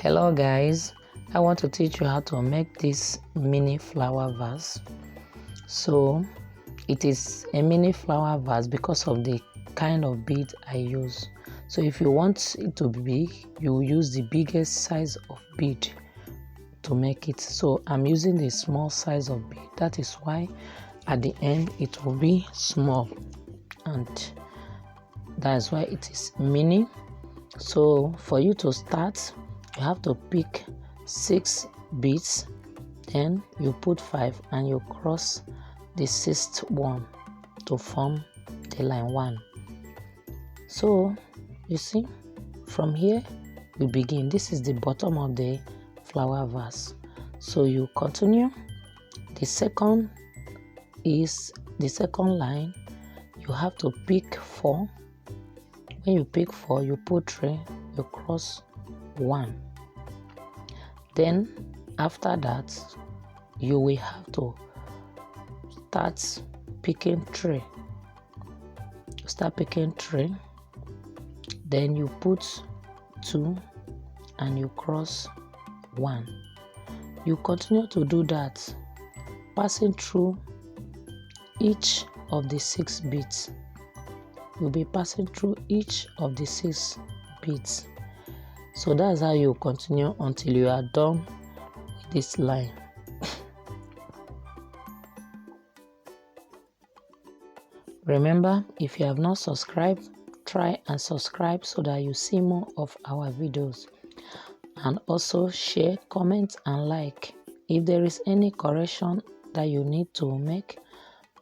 Hello guys, I want to teach you how to make this mini flower vase. So it is a mini flower vase because of the kind of bead I use. So if you want it to be big, you use the biggest size of bead to make it. So I'm using the small size of bead. That is why at the end it will be small, and that's why it is mini. So for you to start, you have to pick 6 beads, then you put 5 and you cross the 6th one to form the line 1. So you see, from here we begin. This is the bottom of the flower vase. So you continue. The second is the second line. You have to pick 4. When you pick 4, you put 3, you cross 1. Then after that, you will have to start picking 3. You start picking 3, then you put 2 and you cross 1. You continue to do that, passing through each of the 6 beads. You'll be passing through each of the 6 beads. So that's how you continue until you are done with this line. Remember, if you have not subscribed, try and subscribe so that you see more of our videos. And also share, comment and like. If there is any correction that you need to make,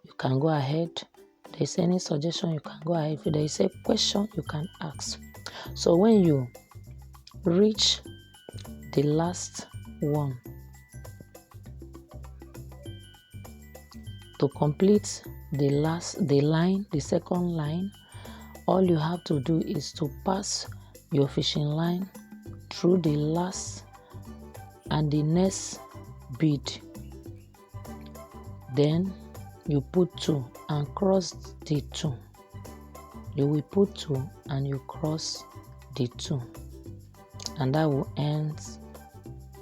you can go ahead. If there is any suggestion, you can go ahead. If there is a question, you can ask. So when you reach the last one, to complete the second line, all you have to do is to pass your fishing line through the last and the next bead. Then you put 2 and cross the 2. You will put 2 and you cross the 2, and that will end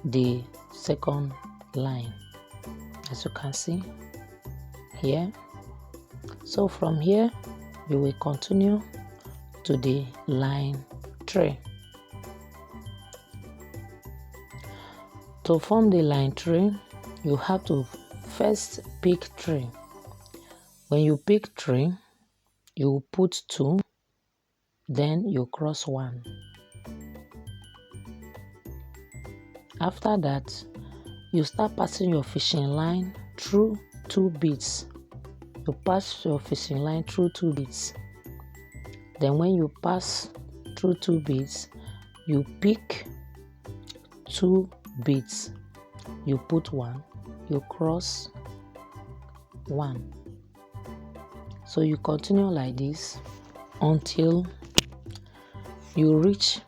the second line, as you can see here. So from here you will continue to the line 3. To form the line 3, you have to first pick 3. When you pick 3, you put 2, then you cross 1. After that, you start passing your fishing line through 2 beads. You pass your fishing line through 2 beads. Then when you pass through 2 beads, you pick 2 beads. You put 1, you cross 1. So you continue like this until you reach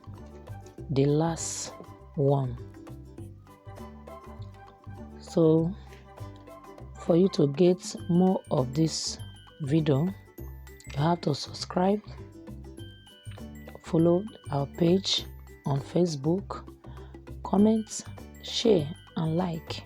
the last one. So for you to get more of this video, you have to subscribe, follow our page on Facebook, comment, share and like.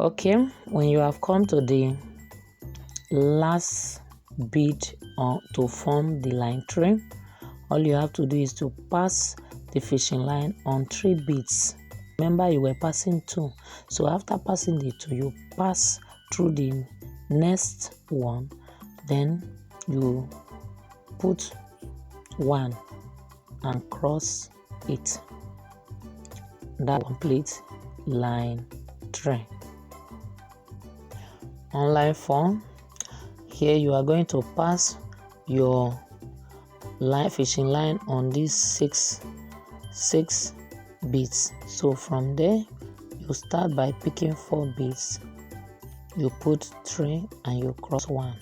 Okay, when you have come to the last bead to form the line 3, all you have to do is to pass the fishing line on 3 beads. Remember, you were passing 2, so after passing the 2, you pass through the next one, then you put 1 and cross it. That completes line 3. On line 4, here you are going to pass your fishing line on these 6 beads. So from there, you start by picking 4 beads, you put 3 and you cross 1.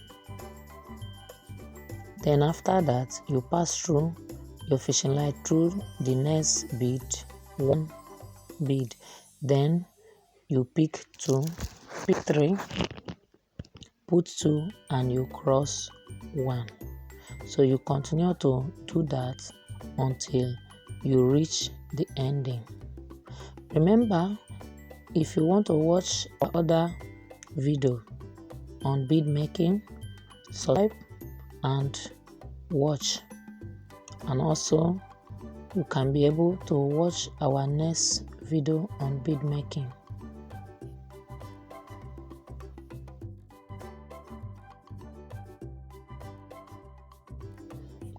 Then after that, you pass through your fishing line through the next bead, 1 bead, then you pick 2, pick 3, put 2 and you cross 1. So you continue to do that until you reach the ending. Remember, if you want to watch other video on bead making, subscribe and watch, and also you can be able to watch our next video on bead making.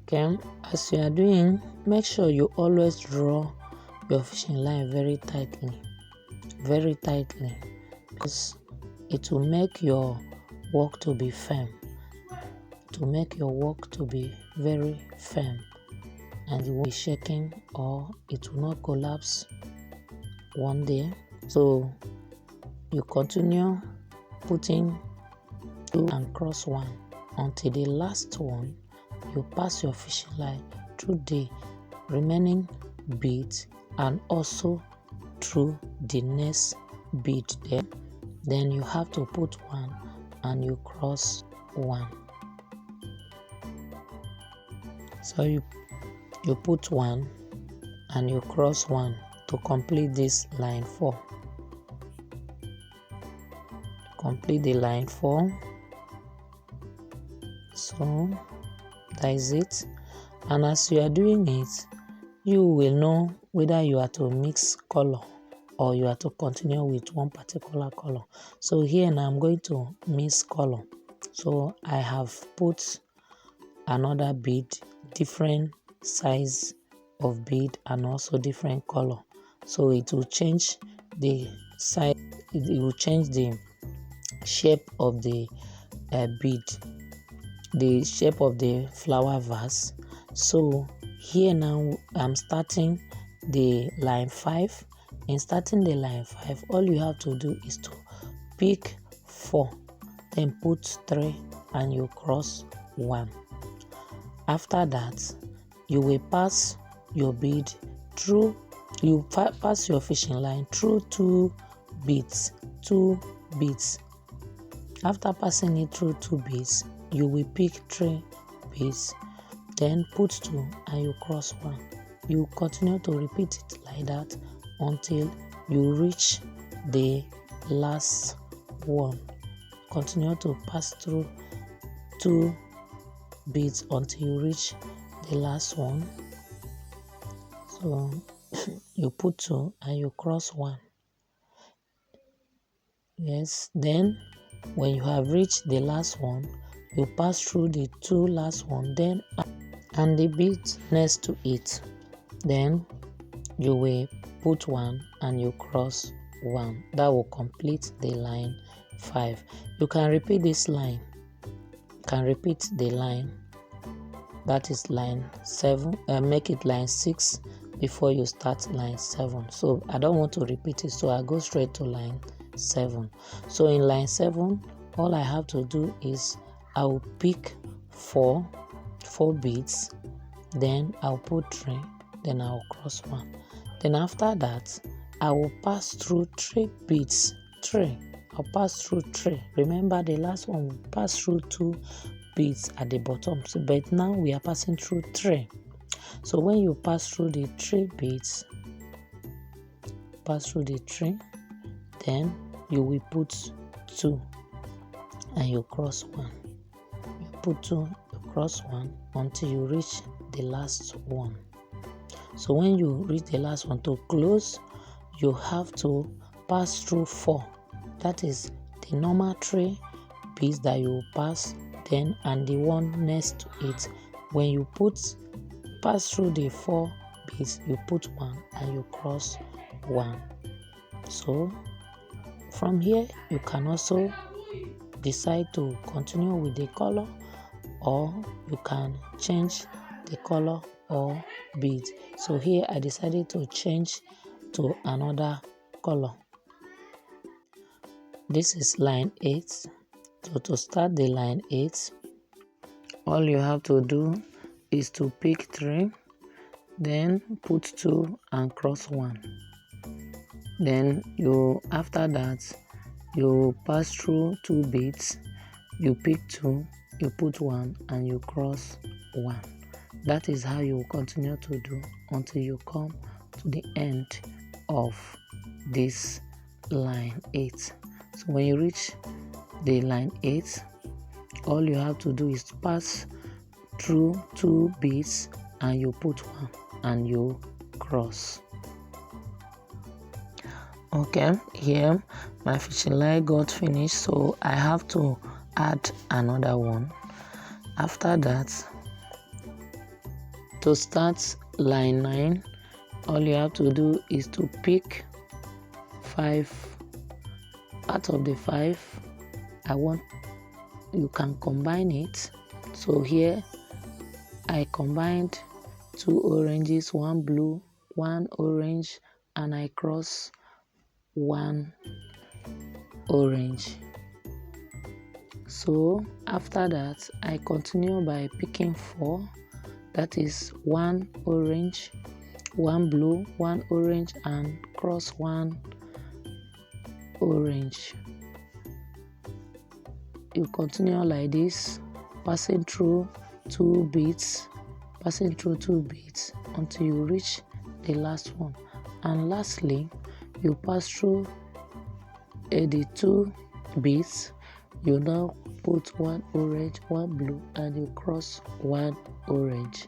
Okay, as you are doing, make sure you always draw your fishing line very tightly, because it will make your work to be firm, very firm, and it won't be shaking or it will not collapse one day. So you continue putting 2 and cross 1 until the last one. You pass your fishing line through the remaining beads and also through the next bead there. Then you have to put 1 and you cross 1. So you put 1 and you cross 1 to complete this line 4. Complete the line 4. So that is it. And as you are doing it, you will know whether you are to mix color or you are to continue with one particular color. So here now I'm going to mix color. So I have put another bead, different size of bead and also different color. So it will change the size, it will change the shape of the bead, the shape of the flower vase. So here now I'm starting the line 5. In starting the line 5, all you have to do is to pick 4, then put 3 and you cross 1. After that, you will pass your bead through, you pass your fishing line through 2 beads. After passing it through 2 beads, you will pick 3 beads, then put 2 and you cross 1. You continue to repeat it like that until you reach the last one. Continue to pass through 2 beads until you reach the last one. So you put 2 and you cross 1. Yes, then when you have reached the last one, you pass through the 2 last one, then and the bead next to it. Then you will put 1 and you cross 1. That will complete the line 5. You can repeat this line. You can repeat the line. That is line 7. Make it line 6 before you start line 7. So I don't want to repeat it, so I go straight to line 7. So in line 7, all I have to do is I will pick 4 beads, then I'll put 3, then I'll cross 1. Then after that, I will pass through 3 beads. 3. I'll pass through 3. Remember, the last one we passed through 2 beads at the bottom. So, but now we are passing through 3. So when you pass through the 3 beads, then you will put 2 and you cross 1. You put 2, you cross 1 until you reach the last one. So when you reach the last one, to close, you have to pass through 4. That is the normal 3 beads that you pass, then and the one next to it. When you pass through the 4 beads, you put 1 and you cross 1. So from here, you can also decide to continue with the color, or you can change the color or bead. So here I decided to change to another color. This is line 8. So to start the line 8, all you have to do is to pick 3, then put 2 and cross 1. Then after that you pass through 2 beads, you pick 2, you put 1 and you cross 1. That is how you will continue to do until you come to the end of this line 8. So when you reach the line 8, all you have to do is to pass through 2 beads and you put 1 and you cross. Okay, here my fishing line got finished, so I have to add another one. After that, to start line 9, all you have to do is to pick 5. Out of the 5, you can combine it. So here I combined 2 oranges, 1 blue, 1 orange, and I cross 1 orange. So after that, I continue by picking 4. That is 1 orange, 1 blue, 1 orange, and cross 1 orange. You continue like this, passing through 2 beads, until you reach the last one. And lastly, you pass through the 2 beads. You now put 1 orange, 1 blue, and you cross 1 orange.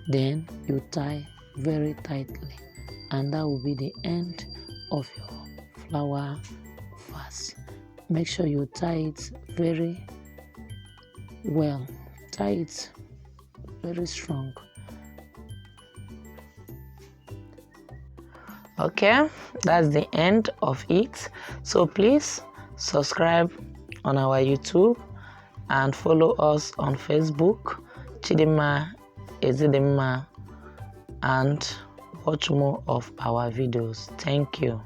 Then you tie very tightly, and that will be the end of your flower vase. Make sure you tie it very well. Tie it very strong. Okay, that's the end of it. So please subscribe on our YouTube and follow us on Facebook, Chidimma Ezidimma, and watch more of our videos. Thank you.